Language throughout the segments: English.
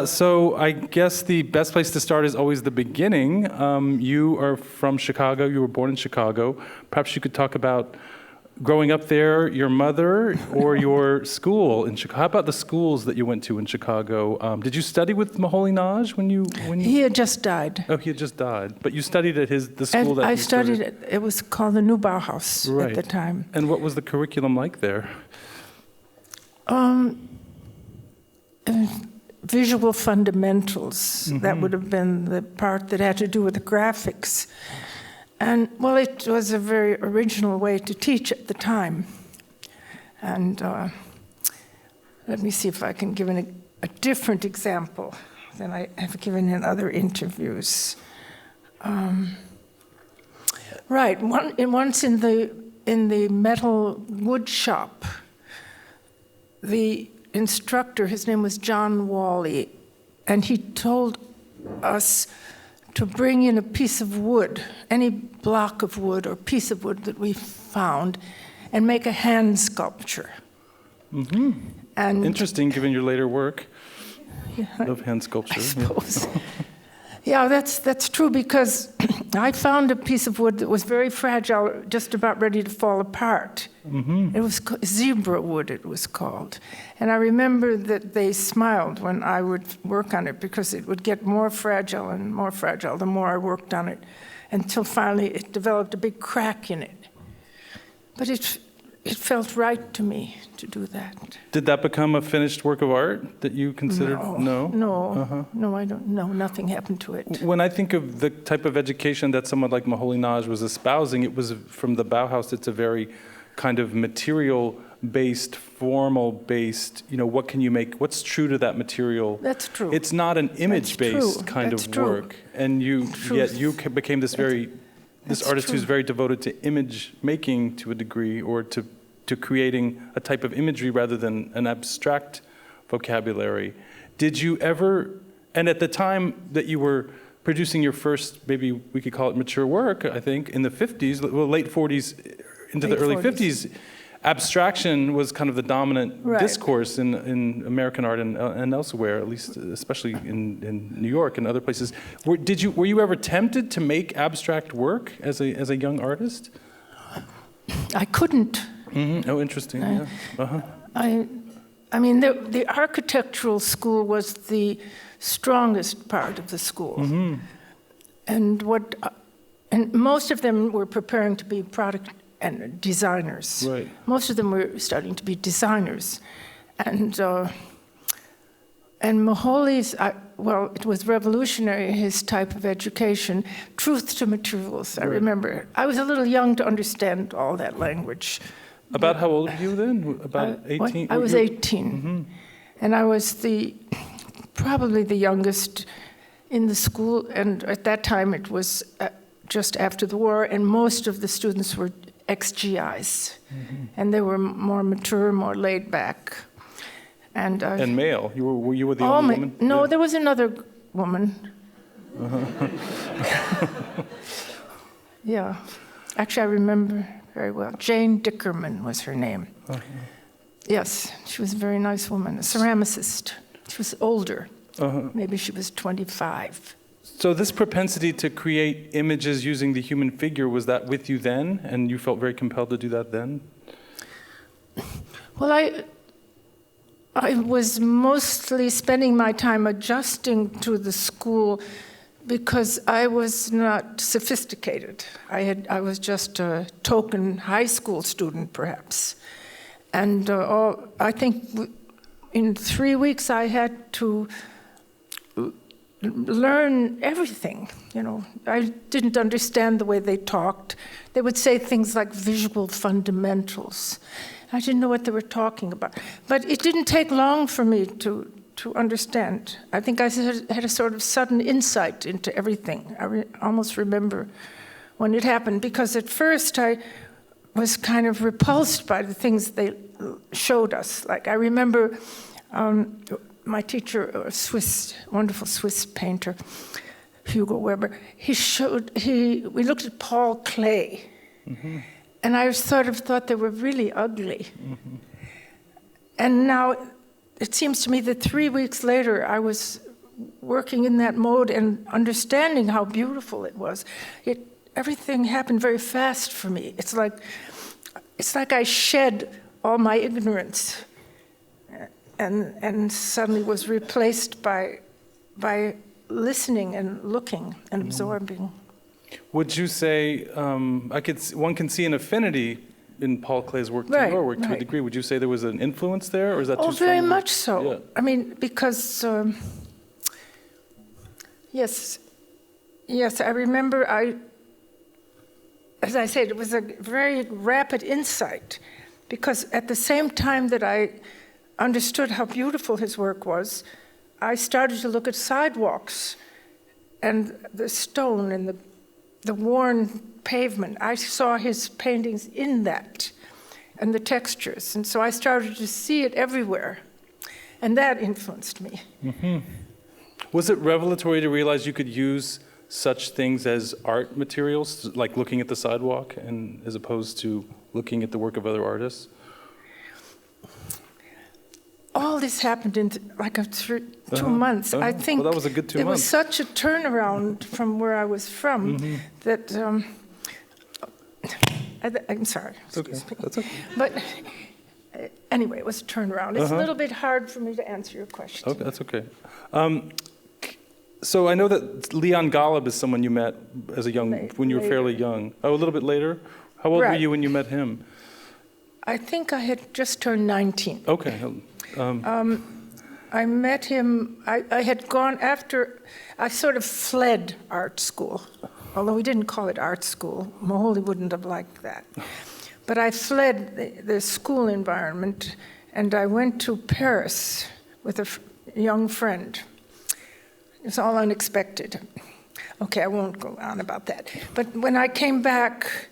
So I guess the best place to start is always the beginning. You are from Chicago. You were born in Chicago. Perhaps you could talk about growing up there, your mother, or your school in Chicago. How about the schools that you went to in Chicago? Did you study with Moholy-Nagy when you? He had just died. Oh, he had just died. But you studied at the school that I you studied at, it was called the New Bauhaus at the time. And what was the curriculum like there? Visual fundamentals. That would have been the part that had to do with the graphics. And, well, it was a very original way to teach at the time. And let me see if I can give a different example than I have given in other interviews. Right, once in the metal wood shop, the instructor, his name was John Wally, and he told us to bring in a piece of wood, any block of wood or piece of wood that we found, and make a hand sculpture. Mm-hmm. And interesting, given your later work of hand sculpture. I suppose. Yeah, that's true, because I found a piece of wood that was very fragile, just about ready to fall apart. Mm-hmm. It was zebra wood, it was called. And I remember that they smiled when I would work on it, because it would get more fragile and more fragile the more I worked on it, until finally it developed a big crack in it. But it felt right to me to do that. Did that become a finished work of art that you considered? No? No, I don't. No, nothing happened to it. When I think of the type of education that someone like Moholy-Nagy was espousing, it was from the Bauhaus. It's a very kind of material-based, formal-based, what can you make, what's true to that material? That's true. It's not an image-based kind of work. And yet you became this artist who's very devoted to image making to a degree, or to creating a type of imagery rather than an abstract vocabulary. Did you ever, and at the time that you were producing your first, maybe we could call it mature work, I think, in the 50s, late 40s into the early 50s, abstraction was kind of the dominant discourse in American art and elsewhere, at least, especially in New York and other places. Were you ever tempted to make abstract work as a young artist? I couldn't. Mm-hmm. Oh, interesting. Yeah. Uh-huh. I mean, the architectural school was the strongest part of the school, mm-hmm. and most of them were preparing to be product and designers. Right. Most of them were starting to be designers, and Moholy's, it was revolutionary, his type of education, truth to materials. I remember I was a little young to understand all that language. About how old were you then? About 18? I was 18, mm-hmm. And I was probably the youngest in the school, and at that time it was just after the war, and most of the students were ex-GIs, mm-hmm. and they were more mature, more laid back. And male? You were the only woman? No, there was another woman. Uh-huh. Yeah. Actually, I remember very well. Jane Dickerman was her name. Uh-huh. Yes, she was a very nice woman, a ceramicist. She was older. Uh-huh. Maybe she was 25. So this propensity to create images using the human figure, was that with you then? And you felt very compelled to do that then? Well, I was mostly spending my time adjusting to the school because I was not sophisticated. I was just a token high school student, perhaps. And I think in 3 weeks I had to learn everything, I didn't understand the way they talked. They would say things like visual fundamentals. I didn't know what they were talking about. But it didn't take long for me to understand. I think I had a sort of sudden insight into everything. I almost remember when it happened, because at first I was kind of repulsed by the things they showed us. Like I remember my teacher, a wonderful Swiss painter, Hugo Weber, we looked at Paul Klee, And I sort of thought they were really ugly. And now it seems to me that 3 weeks later, I was working in that mode and understanding how beautiful it was. Everything happened very fast for me. It's like I shed all my ignorance and suddenly was replaced by listening and looking and absorbing. Would you say, one can see an affinity in Paul Klee's work to your work to a degree. Would you say there was an influence there, or is that too strong? Oh, very much so. Yeah. I mean, because, yes, I remember as I said, it was a very rapid insight, because at the same time that I understood how beautiful his work was, I started to look at sidewalks and the stone and the worn pavement. I saw his paintings in that, and the textures. And so I started to see it everywhere. And that influenced me. Was it revelatory to realize you could use such things as art materials, like looking at the sidewalk, and as opposed to looking at the work of other artists? All this happened in like 2 months. I think that was a good 2 months. It was such a turnaround from where I was from that, I'm sorry, excuse me. That's okay. But anyway, it was a turnaround. It's a little bit hard for me to answer your question. Okay, that's okay. So I know that Leon Golub is someone you met as when you were fairly young. Oh, a little bit later? How old were you when you met him? I think I had just turned 19. Okay. I met him, I had gone after, I sort of fled art school, although we didn't call it art school. Moholy wouldn't have liked that. But I fled the school environment, and I went to Paris with a young friend. It was all unexpected. Okay, I won't go on about that. But when I came back,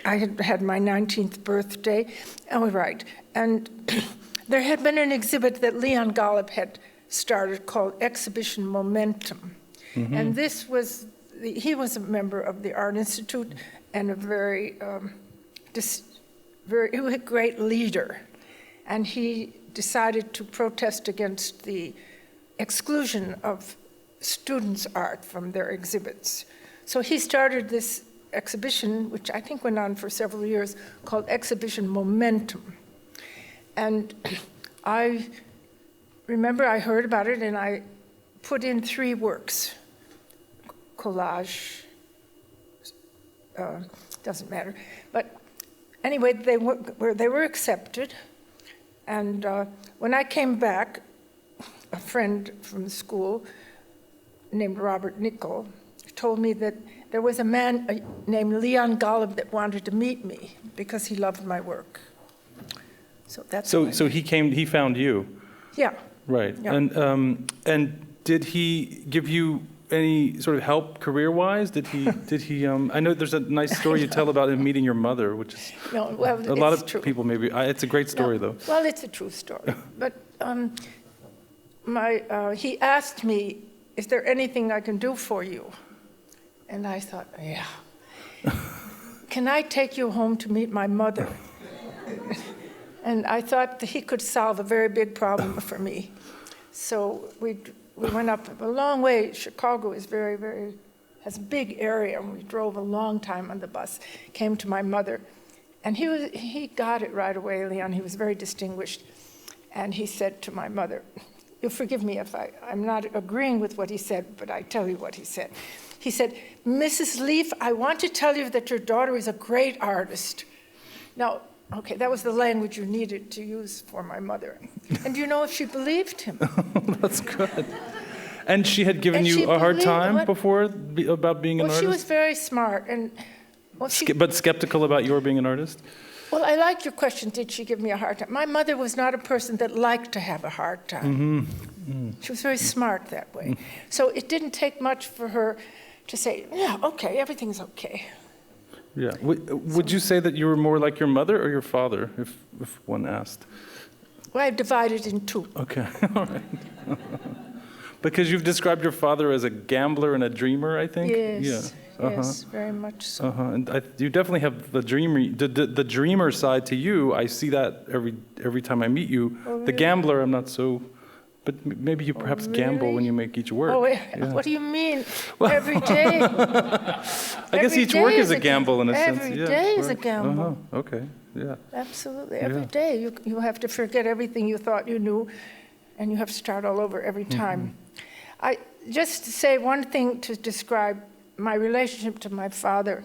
I had my 19th birthday. Oh, right. And there had been an exhibit that Leon Golub had started called Exhibition Momentum. And this was, he was a member of the Art Institute and a very great leader. And he decided to protest against the exclusion of students' art from their exhibits. So he started this exhibition, which I think went on for several years, called Exhibition Momentum. And I remember I heard about it, and I put in 3 works. Collage, doesn't matter. But anyway, they were accepted. And when I came back, a friend from school named Robert Eckel told me that there was a man named Leon Golub that wanted to meet me because he loved my work. So that's so he found you. Yeah. Right. Yeah. And did he give you any sort of help career-wise? Did he? I know there's a nice story you tell about him meeting your mother, which is a lot of true. people maybe. It's a great story though. Well, it's a true story. But he asked me, "Is there anything I can do for you?" And I thought, yeah. Can I take you home to meet my mother? And I thought that he could solve a very big problem for me. So we went up a long way. Chicago is has a big area, and we drove a long time on the bus, came to my mother. And he got it right away, Leon. He was very distinguished. And he said to my mother, you'll forgive me if I'm not agreeing with what he said, but I tell you what he said. He said, Mrs. Leaf, I want to tell you that your daughter is a great artist. Now, okay, that was the language you needed to use for my mother. And do you know if she believed him? That's good. And she had given you a hard time before about being an artist? Well, she was very smart. But skeptical about your being an artist? Well, I like your question, did she give me a hard time? My mother was not a person that liked to have a hard time. She was very smart that way. So it didn't take much for her to say, yeah, okay, everything's okay. Yeah. Would you say that you were more like your mother or your father, if one asked? Well, I divided in 2. Okay, all right. Because you've described your father as a gambler and a dreamer, I think? Yes. Yeah. yes, very much so. And you definitely have the dreamer side to you. I see that every time I meet you. Oh, really? The gambler, I'm not so, but maybe you perhaps gamble when you make each work. Oh, Yeah. what do you mean? Every day. I guess each work is a gamble in a sense. Every day is a gamble. Okay, yeah. Absolutely. Every day you have to forget everything you thought you knew, and you have to start all over every time. Just to say one thing to describe my relationship to my father.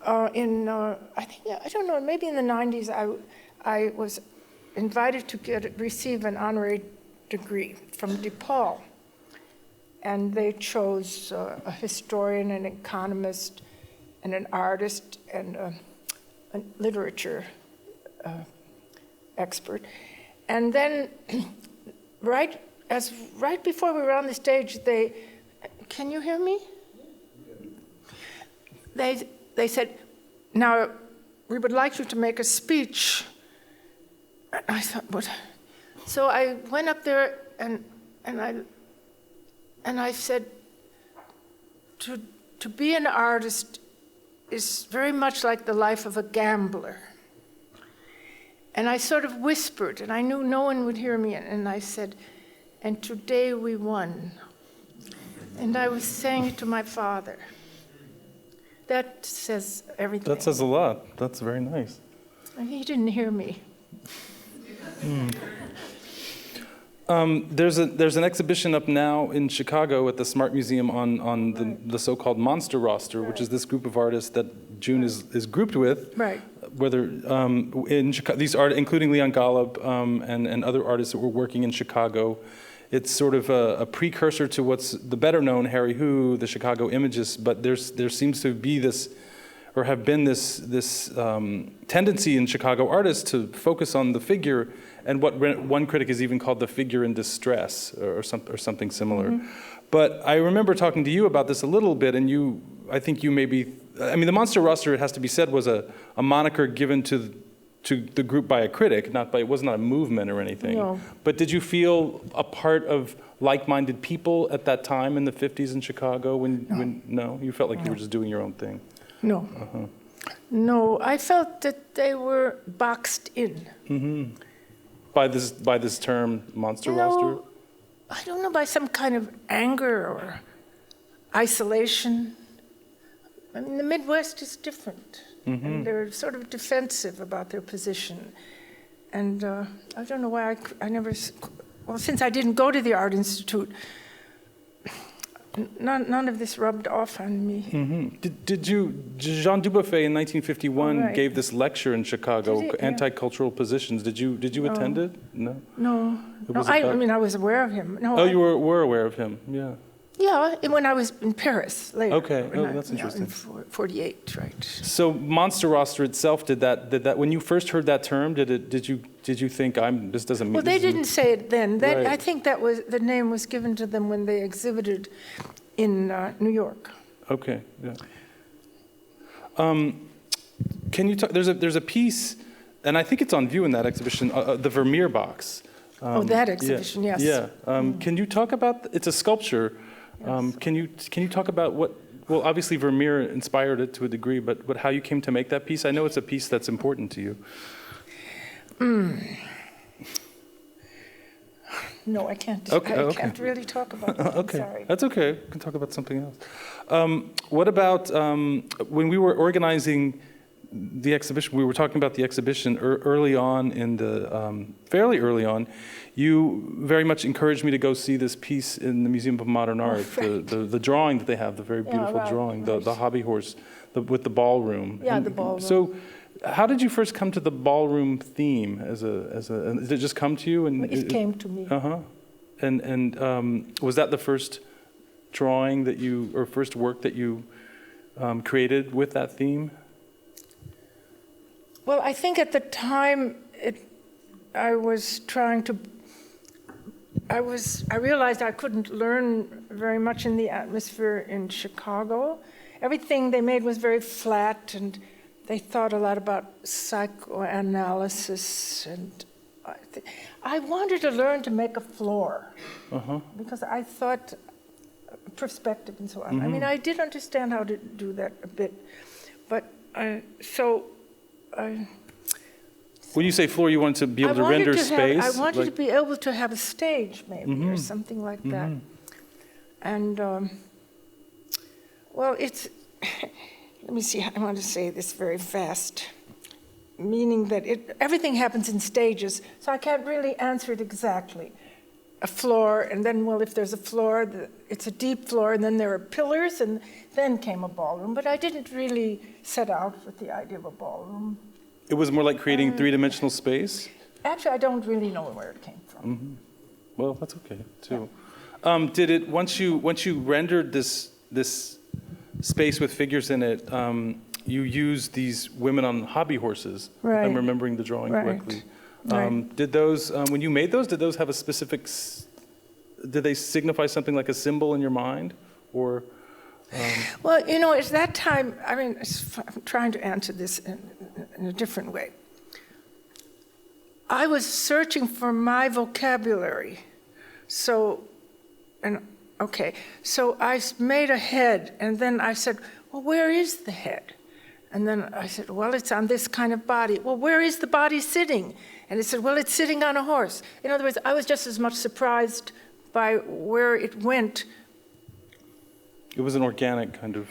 I don't know, maybe in the 90s, I was invited to receive an honorary degree from DePaul. And they chose a historian, an economist, and an artist, and a literature expert. And then right before we were on the stage, can you hear me? They said, now, we would like you to make a speech. And I thought, what? So I went up there and I said, to be an artist is very much like the life of a gambler. And I sort of whispered, and I knew no one would hear me, and I said, and today we won. And I was saying it to my father. That says everything. That says a lot. That's very nice. And he didn't hear me. There's an exhibition up now in Chicago at the Smart Museum on the so-called Monster Roster, which is this group of artists that June is grouped with. Right. Whether in Chicago, these art, including Leon Golub and other artists that were working in Chicago. It's sort of a precursor to what's the better known Harry Hu, the Chicago Imagists, but there seems to be this, or have been this tendency in Chicago artists to focus on the figure, and what one critic has even called the figure in distress, or something similar. But I remember talking to you about this a little bit, and I think you maybe, I mean, the Monster Roster, it has to be said, was a moniker given to the group by a critic, it was not a movement or anything. No. But did you feel a part of like-minded people at that time in the 50s in Chicago? No? You felt like you were just doing your own thing? No. No, I felt that they were boxed in. By this term, Monster Roster? I don't know, by some kind of anger or isolation. I mean, the Midwest is different. And they're sort of defensive about their position. And I don't know why I never, well, since I didn't go to the Art Institute, none of this rubbed off on me. Jean Dubuffet in 1951 gave this lecture in Chicago, Anti-Cultural Positions. Did you attend it? No? No. I mean, I was aware of him. No, you were aware of him, yeah. Yeah, when I was in Paris later. Okay, that's interesting. In 48, right. So Monster Roster itself, did that when you first heard that term, did you think this doesn't mean? Well, they didn't say it then. I think the name was given to them when they exhibited in New York. Okay, yeah. Can you talk? There's a piece, and I think it's on view in that exhibition, the Vermeer box. That exhibition, yes. Yeah. Can you talk about? It's a sculpture. Yes. Can you talk about what? Well, obviously Vermeer inspired it to a degree, but how you came to make that piece? I know it's a piece that's important to you. No, I can't. Okay, I can't really talk about that. Okay, sorry. That's okay. We can talk about something else. What about when we were organizing the exhibition? We were talking about the exhibition early on fairly early on. You very much encouraged me to go see this piece in the Museum of Modern Art, the drawing that they have, the very beautiful drawing, the hobby horse with the ballroom. Yeah, the ballroom. So, how did you first come to the ballroom theme? Did it just come to you? It came to me. And was that the first drawing or first work that you created with that theme? Well, I think at the time I realized I couldn't learn very much in the atmosphere in Chicago. Everything they made was very flat, and they thought a lot about psychoanalysis, and I wanted to learn to make a floor, because I thought perspective and so on. I mean, I did understand how to do that a bit, but when you say floor, you wanted to be able to render space? I wanted to be able to have a stage, maybe, or something like that. And, well, it's, let me see, I want to say this very fast, meaning that everything happens in stages, so I can't really answer it exactly. A floor, and then, well, if there's a floor, it's a deep floor, and then there are pillars, and then came a ballroom. But I didn't really set out with the idea of a ballroom. It was more like creating three-dimensional space? Actually, I don't really know where it came from. Well, that's okay, too. Yeah. Did it, once you rendered this space with figures in it, you used these women on hobby horses, if I'm remembering the drawing correctly. Did those, when you made those, did those have a specific, did they signify something like a symbol in your mind? Or? Well, you know, at that time, I mean, I'm trying to answer this in a different way. I was searching for my vocabulary. So I made a head, and then I said, well, where is the head? And then I said, well, it's on this kind of body. Well, where is the body sitting? And it said, well, it's sitting on a horse. In other words, I was just as much surprised by where it went. It was an organic kind of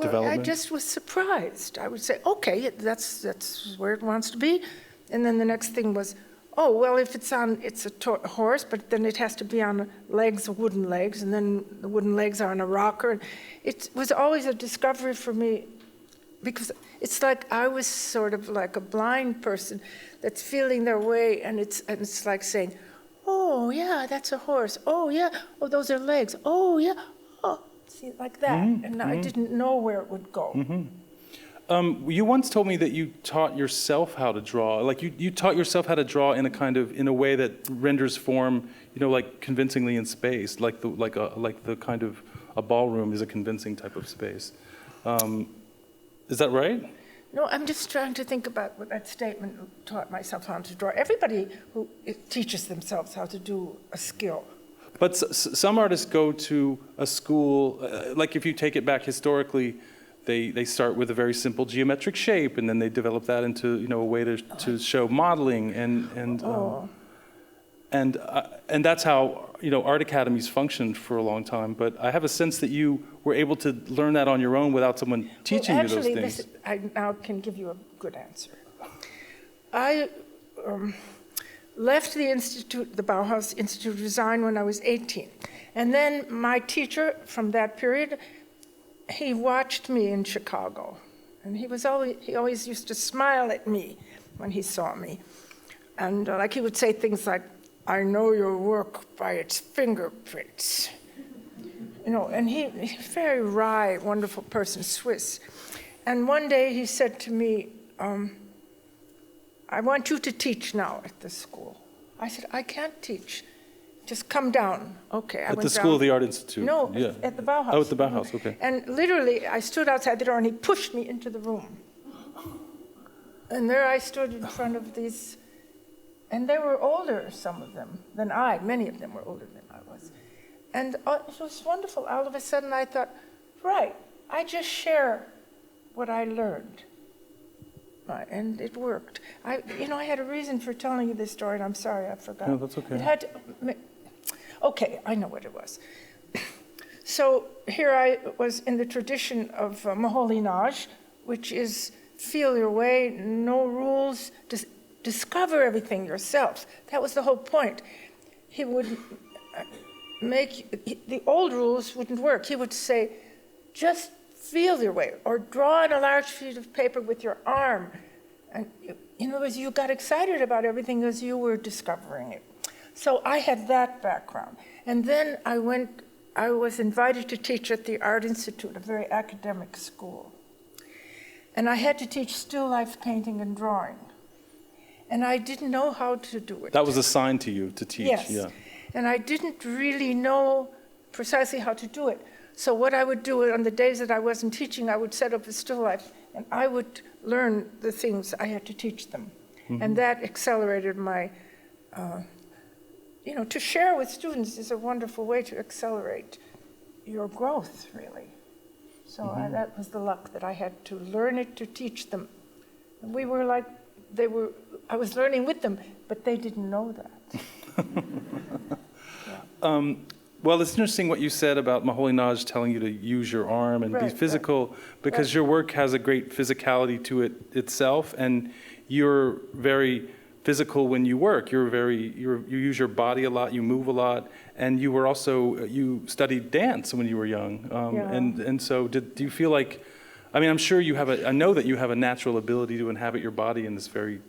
development? I just was surprised. I would say, okay, that's where it wants to be. And then the next thing was, oh, well, if it's a horse, but then it has to be on legs, wooden legs, and then the wooden legs are on a rocker. And it was always a discovery for me, because it's like I was sort of like a blind person that's feeling their way, and it's like saying, oh, yeah, that's a horse. Oh, yeah, oh, those are legs. Oh, yeah, oh, see, like that. And I didn't know where it would go. You once told me that you taught yourself how to draw. Like you taught yourself how to draw in a way that renders form, you know, like convincingly in space, like the kind of a ballroom is a convincing type of space. Is that right? No, I'm just trying to think about what that statement, taught myself how to draw. Everybody who teaches themselves how to do a skill. But some artists go to a school, like if you take it back historically, they start with a very simple geometric shape, and then they develop that into, you know, a way to show modeling, and that's how, you know, art academies functioned for a long time. But I have a sense that you were able to learn that on your own without someone teaching you those things. I now can give you a good answer. I left the institute, the Bauhaus Institute of Design, when I was 18, and then my teacher from that period, he watched me in Chicago, and he always used to smile at me when he saw me, and like he would say things like, "I know your work by its fingerprints," you know. And he's a very wry, wonderful person, Swiss. And one day he said to me, "I want you to teach now at the school." I said, "I can't teach. Just come down." Okay, I went down. At the School of the Art Institute? No, yeah. At the Bauhaus. Oh, at the Bauhaus, okay. And literally, I stood outside the door, and he pushed me into the room. And there I stood in front of these, and they were older, some of them, than I. Many of them were older than I was. And it was wonderful. All of a sudden, I thought, right, I just share what I learned. And it worked. I had a reason for telling you this story, and I'm sorry, I forgot. No, that's okay. It had to, okay, I know what it was. So here I was in the tradition of Moholy-Nagy, which is feel your way, no rules, just discover everything yourself. That was the whole point. He would the old rules wouldn't work. He would say, just feel your way, or draw on a large sheet of paper with your arm. And in other words, you got excited about everything as you were discovering it. So I had that background. And then I was invited to teach at the Art Institute, a very academic school. And I had to teach still life painting and drawing. And I didn't know how to do it. That was assigned to you to teach? Yes. Yeah. And I didn't really know precisely how to do it. So what I would do on the days that I wasn't teaching, I would set up a still life, and I would learn the things I had to teach them. And that accelerated my, to share with students is a wonderful way to accelerate your growth, really. So that was the luck that I had to learn it to teach them. And we were like, I was learning with them, but they didn't know that. Yeah. Well, it's interesting what you said about Moholy-Nagy telling you to use your arm and be physical, because your work has a great physicality to it itself, and you're very physical when you work. You use your body a lot, you move a lot, and you were also, you studied dance when you were young. And so do you feel like, I mean, I'm sure you have I know that you have a natural ability to inhabit your body in this very,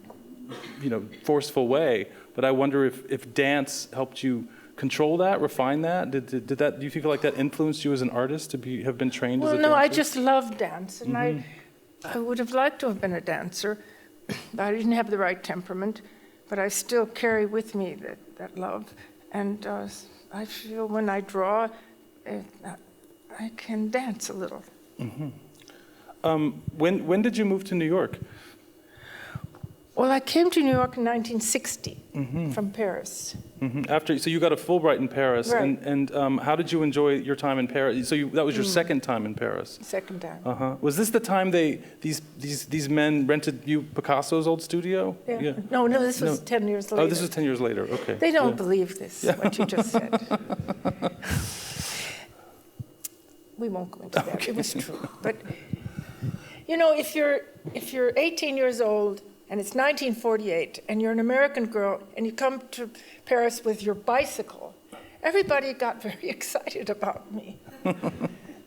forceful way, but I wonder if dance helped you control that, refine that? Did that? Do you feel like that influenced you as an artist to have been trained as a dancer? Well, no, I just love dance, and I would have liked to have been a dancer, but I didn't have the right temperament. But I still carry with me that love, and I feel when I draw, I can dance a little. When did you move to New York? Well, I came to New York in 1960 from Paris. So you got a Fulbright in Paris, Right. and how did you enjoy your time in Paris? So that was your second time in Paris. Second time. Was this the time these men rented you Picasso's old studio? Yeah. No, this was 10 years later. Oh, this was 10 years later. Okay. They don't believe this, what you just said. We won't go into that. Okay. It was true. But, if you're 18 years old, and it's 1948, and you're an American girl, and you come to Paris with your bicycle, everybody got very excited about me.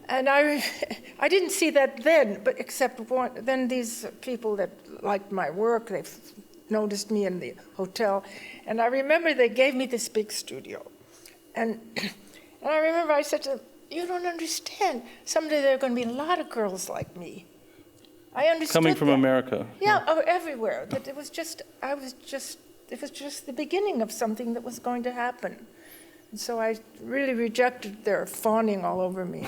And I didn't see that then, but except then these people that liked my work, they noticed me in the hotel, and I remember they gave me this big studio. And I remember I said to them, you don't understand, someday there are going to be a lot of girls like me. I understood Coming from that. America. Yeah, everywhere. That it was just the beginning of something that was going to happen. And so I really rejected their fawning all over me.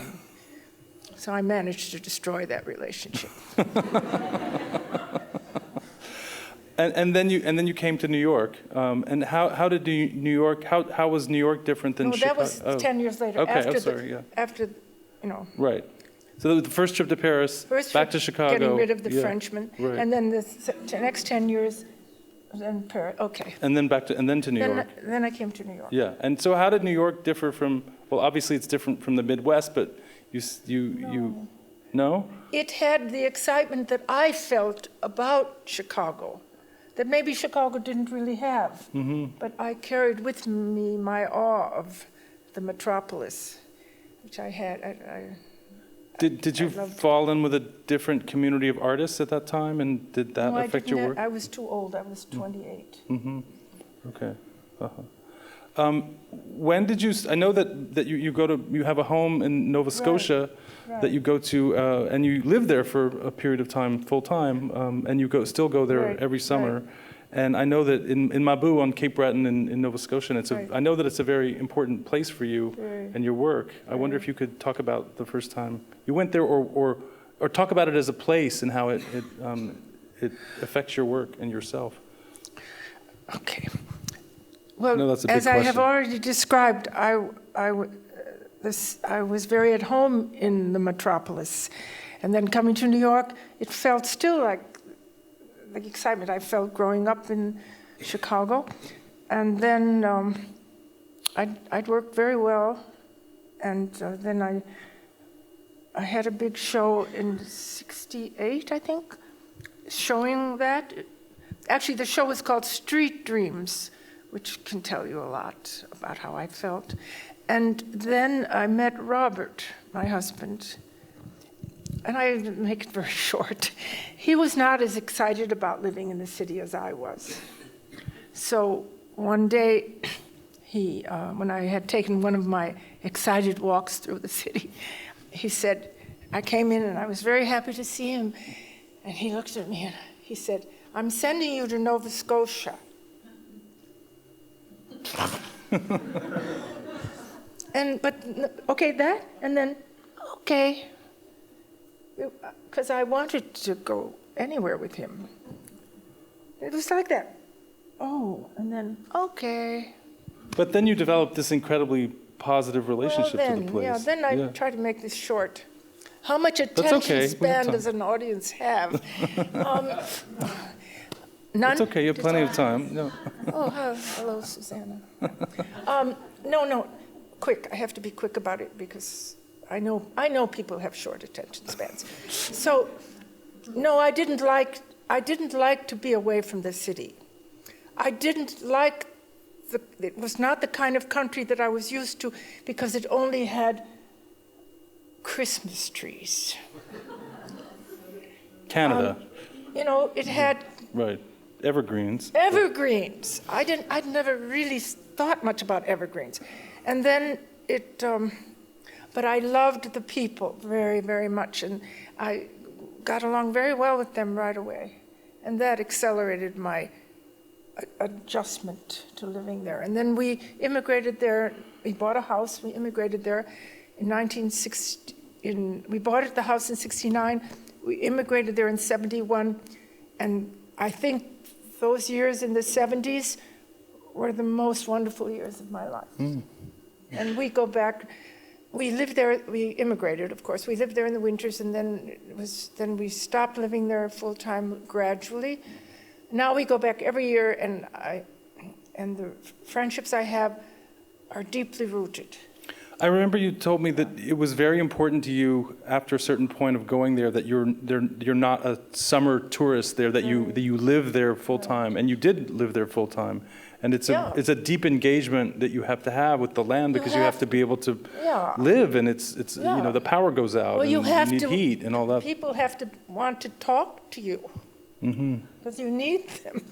So I managed to destroy that relationship. And then you came to New York. And how did New York? How was New York different than Chicago? That was 10 years later. Okay, After, Right. So the first trip to Paris, back to Chicago. Getting rid of the Frenchmen, right. and then the next 10 years, then Paris. Okay. And then to New York. Then I came to New York. Yeah. And so how did New York differ from? Well, obviously it's different from the Midwest, but you no? It had the excitement that I felt about Chicago, that maybe Chicago didn't really have. But I carried with me my awe of the metropolis, which I had. Did you fall in with a different community of artists at that time, and did that affect your work? I was too old. I was 28. Okay. When did you? I know that you have a home in Nova Scotia that you go to, and you live there for a period of time, full time, and you still go there every summer. And I know that in Mabou on Cape Breton in Nova Scotia, I know that it's a very important place for you and your work. I wonder if you could talk about the first time you went there, or talk about it as a place and how it affects your work and yourself. Okay. Well, no, that's a big as question. I have already described, I was very at home in the metropolis, and then coming to New York, it felt still like the excitement I felt growing up in Chicago. And then I'd worked very well, and then I had a big show in '68, I think, showing that. Actually, the show was called Street Dreams, which can tell you a lot about how I felt. And then I met Robert, my husband, and I make it very short. He was not as excited about living in the city as I was. So one day, when I had taken one of my excited walks through the city, he said, I came in and I was very happy to see him. And he looked at me and he said, I'm sending you to Nova Scotia. And then, okay. Because I wanted to go anywhere with him. It was like that. Oh, and then, okay. But then you developed this incredibly positive relationship to the place. Yeah, then I try to make this short. How much attention span does an audience have? None? It's okay, you have plenty of time. No. Oh, hello, Susanna. No, quick. I have to be quick about it because I know people have short attention spans. So, no, I didn't like to be away from the city. I didn't like it was not the kind of country that I was used to because it only had Christmas trees. Canada. It had Right. Evergreens. Evergreens. I'd never really thought much about evergreens. And then but I loved the people very, very much. And I got along very well with them right away. And that accelerated my adjustment to living there. And then we immigrated there. We bought a house. We immigrated there in 1960. We bought the house in 1969. We immigrated there in 1971. And I think those years in the 1970s were the most wonderful years of my life. And we go back. We lived there. We immigrated, of course. We lived there in the winters, and then we stopped living there full time gradually. Now we go back every year, and the friendships I have are deeply rooted. I remember you told me that it was very important to you after a certain point of going there that you're not a summer tourist there, that you live there full time, and you did live there full time, and it's a deep engagement that you have to have with the land because you have to be able to live, and it's the power goes out, well, and you need heat and all that. People have to want to talk to you because you need them.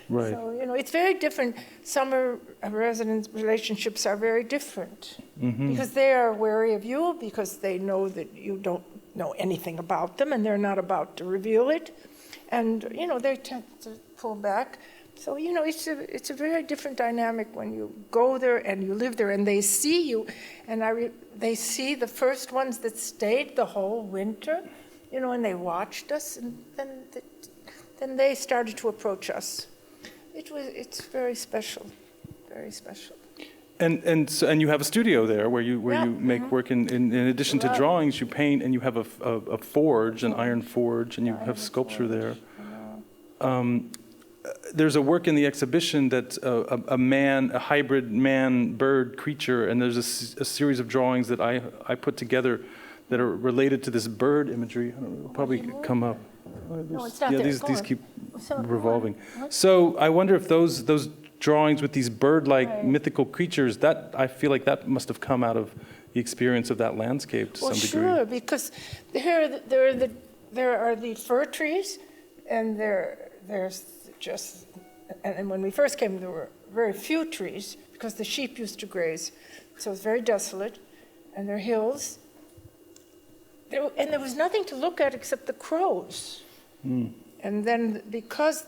Right. So, it's very different. Summer residence relationships are very different because they are wary of you because they know that you don't know anything about them and they're not about to reveal it. And, they tend to pull back. So, it's a very different dynamic when you go there and you live there and they see you. And they see the first ones that stayed the whole winter, and they watched us. And then they started to approach us. It's very special, very special. And you have a studio there where you make work in addition to drawings, you paint, and you have a forge, an iron forge, and you have sculpture there. There's a work in the exhibition that's a hybrid man-bird creature, and there's a series of drawings that I put together that are related to this bird imagery. I don't know, it'll probably come up. No, it's not there. These keep revolving. So I wonder if those drawings with these bird-like mythical creatures, that I feel like that must have come out of the experience of that landscape to some degree. Well, sure, because there are the fir trees, and there's just, and when we first came, there were very few trees because the sheep used to graze, so it's very desolate, and there are hills. And there was nothing to look at except the crows. And then because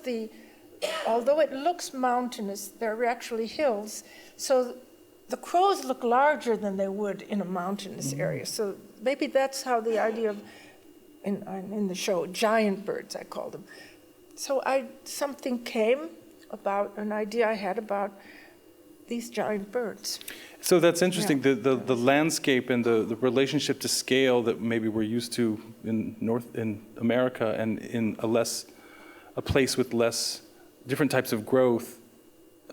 although it looks mountainous, there are actually hills, so the crows look larger than they would in a mountainous area. So maybe that's how the idea of, in the show, giant birds, I call them. So something came about an idea I had about these giant birds. So that's interesting, the landscape and the relationship to scale that maybe we're used to in America and in a place with less different types of growth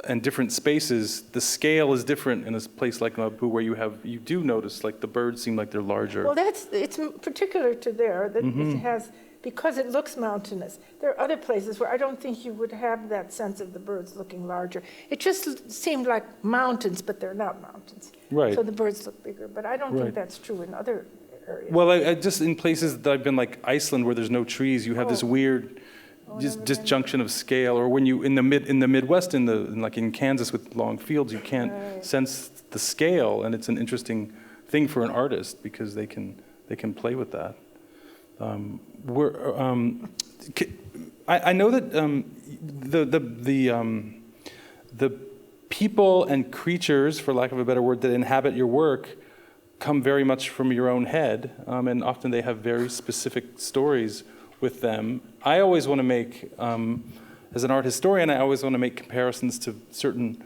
and different spaces. The scale is different in a place like Mabu where you do notice like the birds seem like they're larger. Well, it's particular to there that it has, because it looks mountainous. There are other places where I don't think you would have that sense of the birds looking larger. It just seemed like mountains, but they're not mountains. Right. So the birds look bigger, but I don't think that's true in other areas. Well, I just in places that I've been like Iceland where there's no trees, you have this weird disjunction of scale. Or when you in the Midwest, like in Kansas with long fields, you can't sense the scale, and it's an interesting thing for an artist because they can play with that. I know that the people and creatures, for lack of a better word, that inhabit your work come very much from your own head, and often they have very specific stories with them. I always want to make, as an art historian, I always want to make comparisons to certain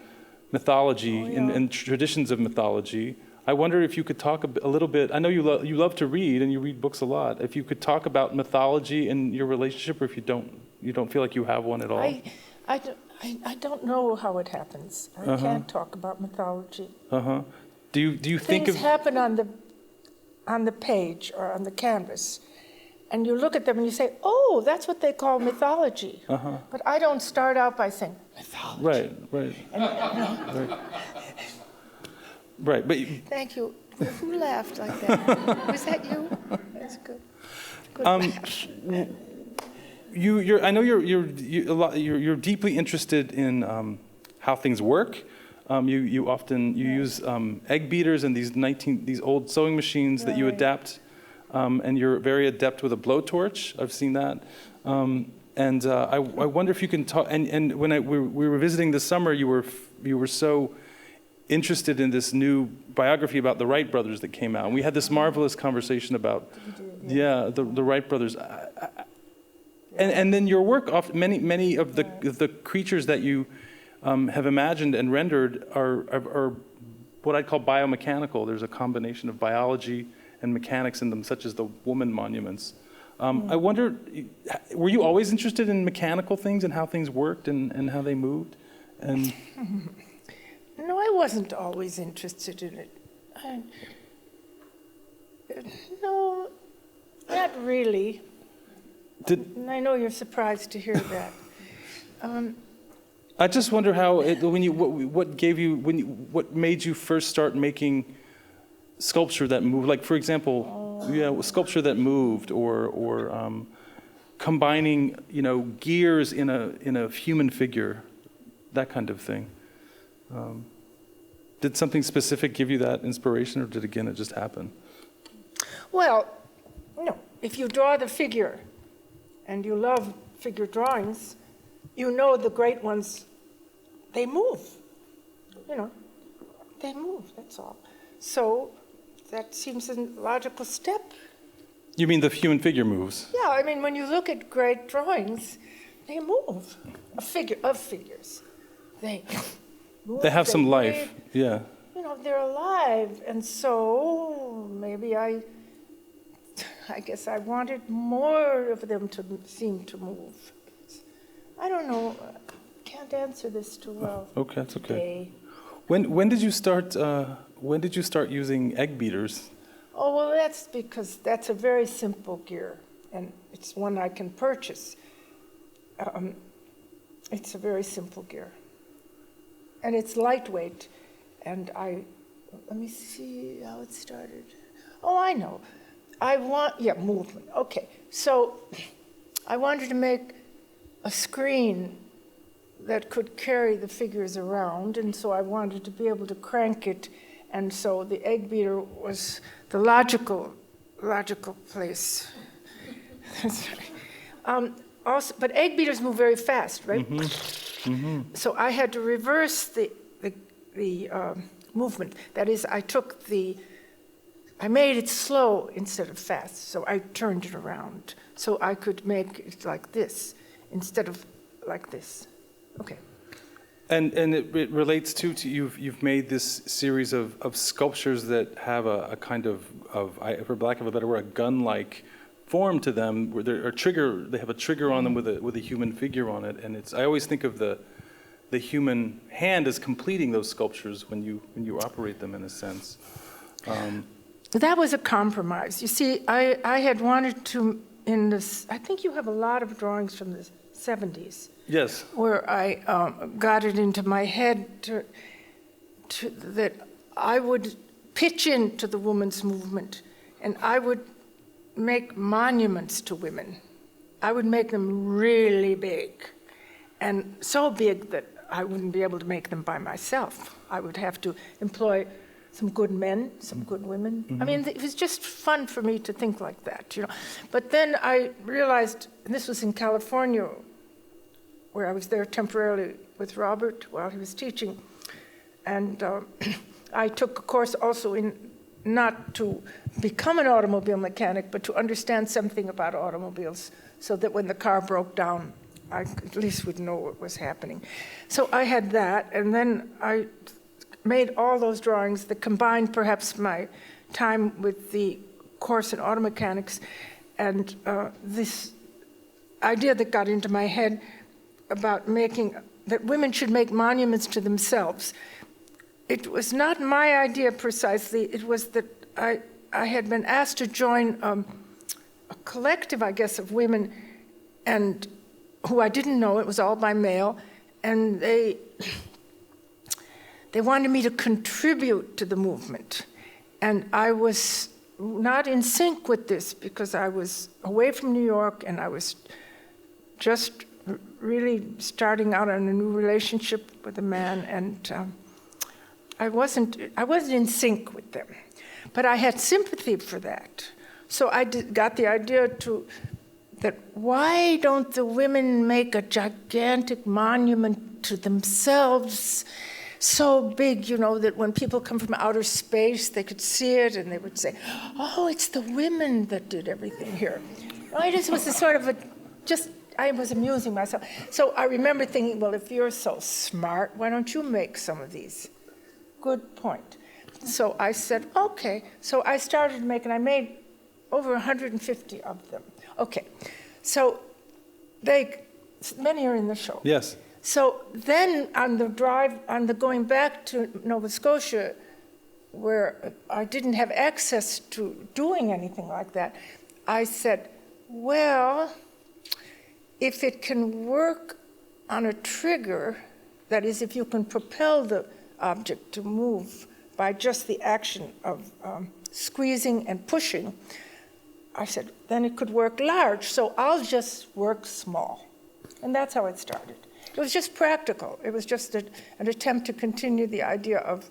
mythology and traditions of mythology. I wonder if you could talk a little bit. I know you love to read, and you read books a lot. If you could talk about mythology and your relationship, or if you don't feel like you have one at all. I don't know how it happens. I can't talk about mythology. Do you think things happen on the page or on the canvas, and you look at them and you say, "Oh, that's what they call mythology." But I don't start out by saying mythology. Right. And, Right, but thank you. Who laughed like that? Was that you? That's good. Good laugh. I know you're deeply interested in how things work. You often use egg beaters and these old sewing machines that you adapt, and you're very adept with a blowtorch. I've seen that, and I wonder if you can talk. And when we were visiting this summer, you were so interested in this new biography about the Wright brothers that came out, and we had this marvelous conversation about the Wright brothers. And then your work, many of the creatures that you have imagined and rendered are what I'd call biomechanical. There's a combination of biology and mechanics in them, such as the woman monuments. I wonder, were you always interested in mechanical things and how things worked and how they moved? And no, I wasn't always interested in it. No, not really. And I know you're surprised to hear that. I just wonder how what made you first start making sculpture that moved? Like, for example, sculpture that moved, or combining, gears in a human figure, that kind of thing. Did something specific give you that inspiration, or did it just happen? Well, no. If you draw the figure, and you love figure drawings, you know the great ones, they move. They move, that's all. So that seems a logical step. You mean the human figure moves? Yeah, I mean, when you look at great drawings, they move. Of figures. They move. They have some life, breathe. yeah. They're alive, and so maybe I guess I wanted more of them to seem to move. I don't know. Can't answer this too well. Okay, that's okay. Today. When did you start? When did you start using egg beaters? Oh, well, that's because that's a very simple gear, and it's one I can purchase. It's a very simple gear, and it's lightweight. And let me see how it started. Oh, I know. Movement. Okay, so I wanted to make a screen that could carry the figures around, and so I wanted to be able to crank it, and so the egg beater was the logical place. Also, but egg beaters move very fast, right? So I had to reverse the movement. That is, I made it slow instead of fast, so I turned it around. So I could make it like this instead of like this. Okay. And it relates to you've made this series of sculptures that have a kind of for lack of a better word, a gun-like form to them, where they have a trigger on them with a human figure on it, and I always think of the human hand as completing those sculptures when you operate them, in a sense. That was a compromise. You see, I had wanted to, I think you have a lot of drawings from the 70s. Yes. Where I got it into my head that I would pitch into the women's movement, and I would make monuments to women. I would make them really big, and so big that I wouldn't be able to make them by myself. I would have to employ some good men, some good women. Mm-hmm. I mean, it was just fun for me to think like that, But then I realized, and this was in California, where I was there temporarily with Robert while he was teaching, and I took a course also in not to become an automobile mechanic, but to understand something about automobiles, so that when the car broke down, I at least would know what was happening. So I had that, and then I made all those drawings that combined perhaps my time with the course in auto mechanics and this idea that got into my head about that women should make monuments to themselves. It was not my idea precisely. It was that I had been asked to join a collective, I guess, of women and who I didn't know. It was all by mail. And they wanted me to contribute to the movement. And I was not in sync with this because I was away from New York and I was just really starting out on a new relationship with a man, and I wasn't in sync with them. But I had sympathy for that. So I got the idea that why don't the women make a gigantic monument to themselves, so big, that when people come from outer space, they could see it and they would say, oh, it's the women that did everything here. I just was a sort of I was amusing myself. So I remember thinking, well, if you're so smart, why don't you make some of these? Good point. So I said, okay. So I started making, I made over 150 of them. Okay. So many are in the show. Yes. So then on the going back to Nova Scotia, where I didn't have access to doing anything like that, I said, well, if it can work on a trigger, that is, if you can propel the object to move by just the action of squeezing and pushing, I said, then it could work large, so I'll just work small. And that's how it started. It was just practical. It was just an attempt to continue the idea of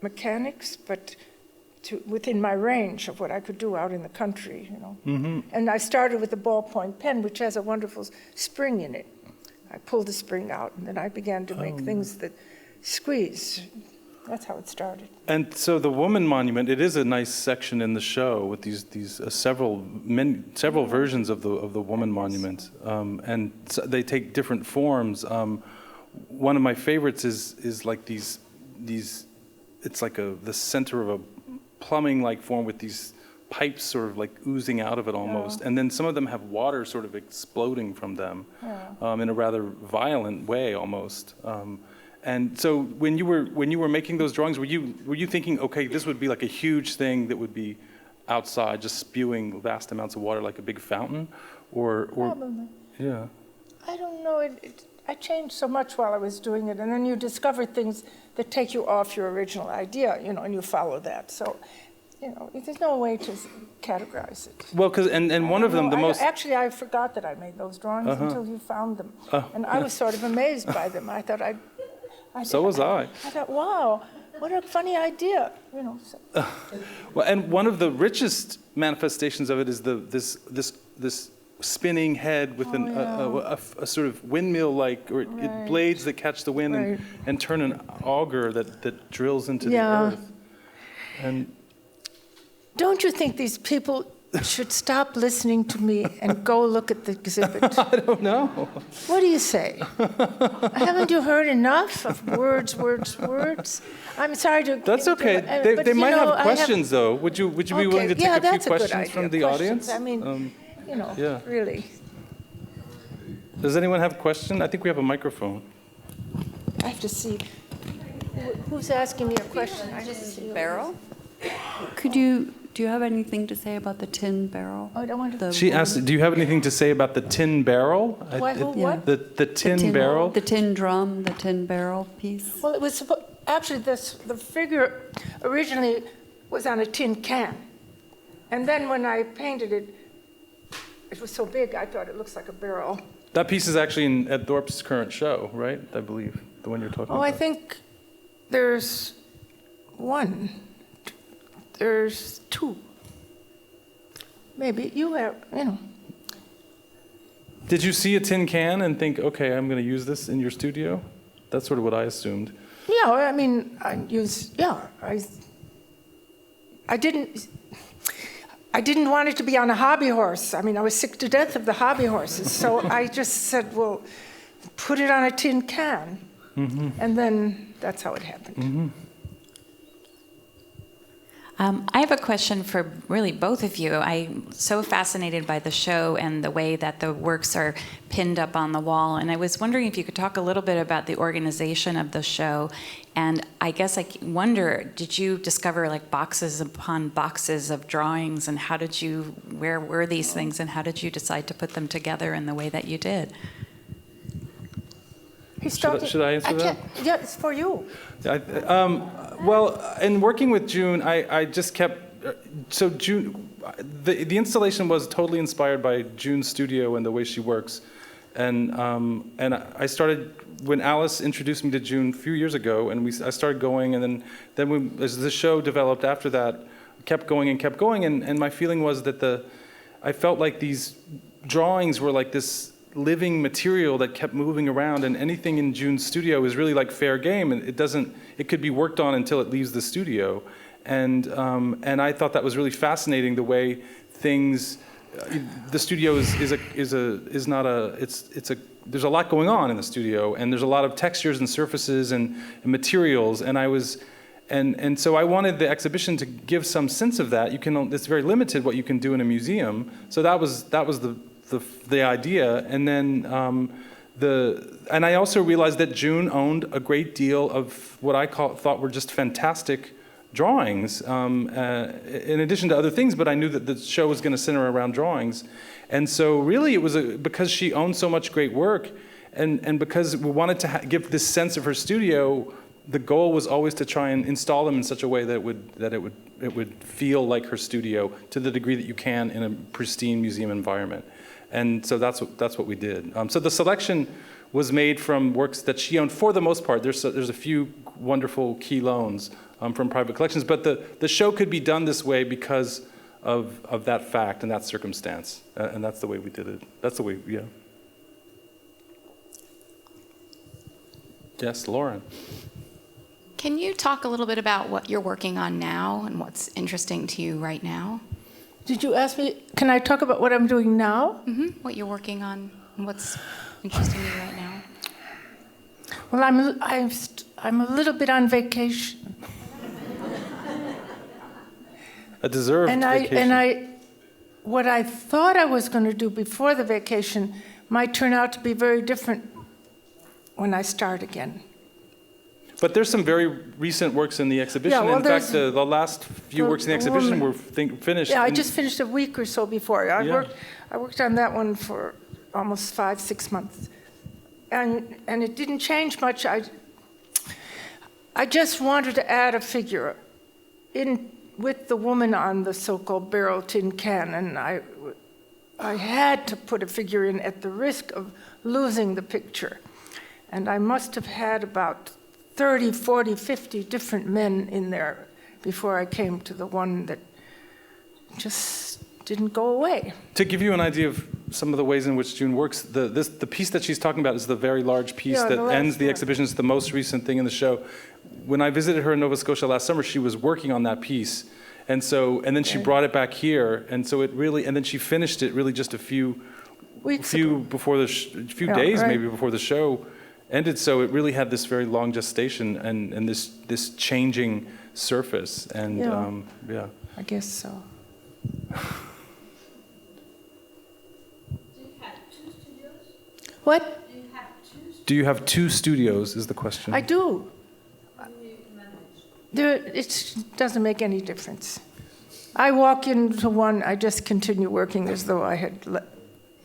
mechanics, but within my range of what I could do out in the country, Mm-hmm. And I started with a ballpoint pen, which has a wonderful spring in it. I pulled the spring out, and then I began to make things that squeeze. That's how it started. And so the woman monument, it is a nice section in the show with these several versions of the woman monument, and so they take different forms. One of my favorites is like these. It's like the center of a plumbing-like form with these pipes sort of like oozing out of it almost, and then some of them have water sort of exploding from them in a rather violent way almost. And so when you were making those drawings, were you thinking, okay, this would be like a huge thing that would be outside, just spewing vast amounts of water like a big fountain, or Probably. Yeah. I don't know. I changed so much while I was doing it, and then you discover things that take you off your original idea, and you follow that. So, there's no way to categorize it. Well, because and one of them, Actually, I forgot that I made those drawings until you found them, and I was sort of amazed by them. I thought So was I. I thought, wow, what a funny idea, So. Well, and one of the richest manifestations of it is this spinning head with a sort of windmill-like, or blades that catch the wind and turn an auger that drills into the earth. And don't you think these people should stop listening to me and go look at the exhibit? I don't know. What do you say? Haven't you heard enough of words? I'm sorry to... That's okay. They might have questions, though. Would you be willing to take a few questions from the audience? I mean, really. Does anyone have a question? I think we have a microphone. I have to see. Who's asking me a question? I just see. Barrel? Do you have anything to say about the tin barrel? Oh, I don't want to. She asked, do you have anything to say about the tin barrel? What? The tin barrel? The tin drum, the tin barrel piece? Well, it was actually the figure originally was on a tin can. And then when I painted it, it was so big, I thought it looks like a barrel. That piece is actually at Thorpe's current show, right? I believe, the one you're talking about. Oh, I think there's one. There's two. Maybe you have, Did you see a tin can and think, okay, I'm going to use this in your studio? That's sort of what I assumed. Yeah, I mean, I didn't want it to be on a hobby horse. I mean, I was sick to death of the hobby horses. So I just said, well, put it on a tin can. Mm-hmm. And then that's how it happened. Mm-hmm. I have a question for really both of you. I'm so fascinated by the show and the way that the works are pinned up on the wall. And I was wondering if you could talk a little bit about the organization of the show. And I guess I wonder, did you discover like boxes upon boxes of drawings? And where were these things? And how did you decide to put them together in the way that you did? Should I answer that? Yeah, it's for you. Well, in working with June, I just kept, so June, the installation was totally inspired by June's studio and the way she works. And I started, when Alice introduced me to June a few years ago, and I started going, and then as the show developed after that, kept going, and my feeling was that I felt like these drawings were like this living material that kept moving around, and anything in June's studio is really like fair game, and it could be worked on until it leaves the studio, and I thought that was really fascinating, the way things, the studio there's a lot going on in the studio, and there's a lot of textures and surfaces and materials, and so I wanted the exhibition to give some sense of that. It's very limited what you can do in a museum, so that was the idea, and then and I also realized that June owned a great deal of what I thought were just fantastic drawings, in addition to other things. But I knew that the show was going to center around drawings, and so really it was because she owned so much great work, and because we wanted to give this sense of her studio. The goal was always to try and install them in such a way that it would feel like her studio to the degree that you can in a pristine museum environment. And so that's what we did. So the selection was made from works that she owned for the most part. There's a few wonderful key loans from private collections, but the show could be done this way because of that fact and that circumstance, and that's the way we did it. That's the way, yeah. Yes, Lauren. Can you talk a little bit about what you're working on now and what's interesting to you right now? Did you ask me, can I talk about what I'm doing now? Mm-hmm. What you're working on and what's interesting to you right now? Well, I'm a little bit on vacation. A deserved vacation. What I thought I was going to do before the vacation might turn out to be very different when I start again. But there's some very recent works in the exhibition. Yeah, well, in fact, the last few works in the exhibition were finished. Yeah, I just finished a week or so before. I Yeah. worked on that one for almost 5-6 months, and it didn't change much. I just wanted to add a figure in with the woman on the so-called barrel tin can, and I had to put a figure in at the risk of losing the picture, and I must have had about 30, 40, 50 different men in there before I came to the one that just didn't go away. To give you an idea of some of the ways in which June works, the piece that she's talking about is the very large piece that ends the exhibition. It's the most recent thing in the show. When I visited her in Nova Scotia last summer, she was working on that piece. And then she brought it back here, and then she finished it really just a few days maybe before the show ended, so it really had this very long gestation and this changing surface, and yeah. I guess so. Do you have 2 studios? What? Do you have 2 studios? Do you have 2 studios is the question. I do. How do you manage? It doesn't make any difference. I walk into one, I just continue working as though I had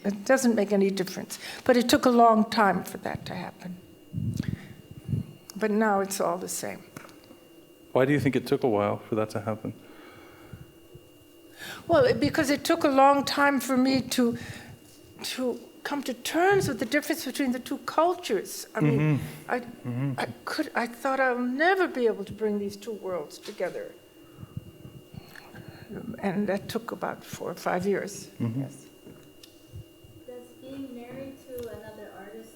it doesn't make any difference. But it took a long time for that to happen. But now it's all the same. Why do you think it took a while for that to happen? Well, because it took a long time for me to come to terms with the difference between the 2 cultures. I mean, I thought I'll never be able to bring these 2 worlds together. And that took about 4 or 5 years. Yes. Does being married to another artist,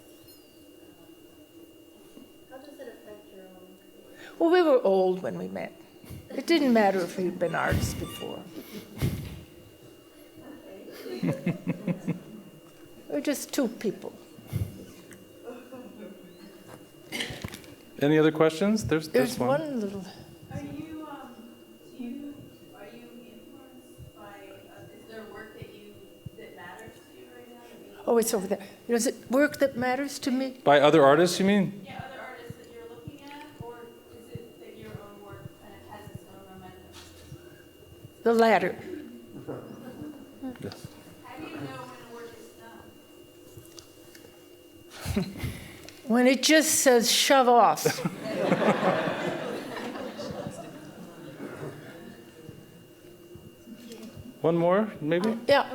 how does it affect your own career? Well, we were old when we met. It didn't matter if we'd been artists before. We're just 2 people. Any other questions? There's There's one. one little... Are you, do you it's over there. Is it work that matters to me? By other artists, you mean? Yeah, other artists that you're looking at, or is it that your own work and it has its own momentum? The latter. Yes. How do you know when a work is done? When it just says shove off. One more, maybe? Yeah.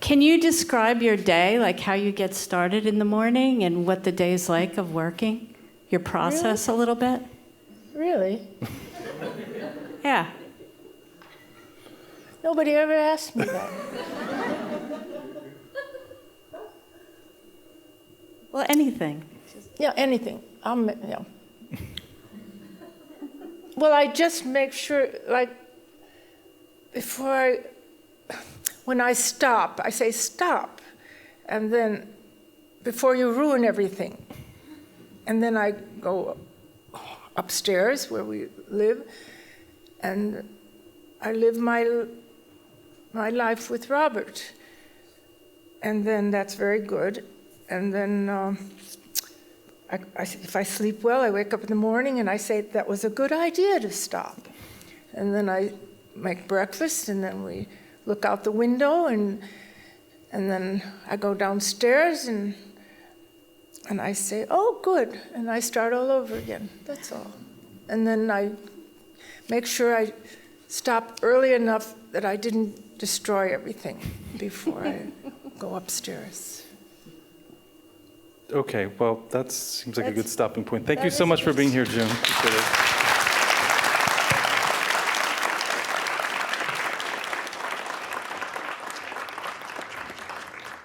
Can you describe your day, like how you get started in the morning and what the day's like of working? Your process a little bit? Really? Yeah. Nobody ever asked me that. Well, anything. Yeah, anything. Yeah. Well, I just make sure, like, when I stop, I say stop, and then before you ruin everything. And then I go upstairs where we live, and I live my life with Robert. And then that's very good. And then if I sleep well, I wake up in the morning and I say, that was a good idea to stop. And then I make breakfast, and then we look out the window, and then I go downstairs, and I say, oh, good, and I start all over again. That's all. And then I make sure I stop early enough that I didn't destroy everything before I go upstairs. Okay, well, that seems like a good stopping point. Thank that you so is much for good. being here, June. Appreciate it.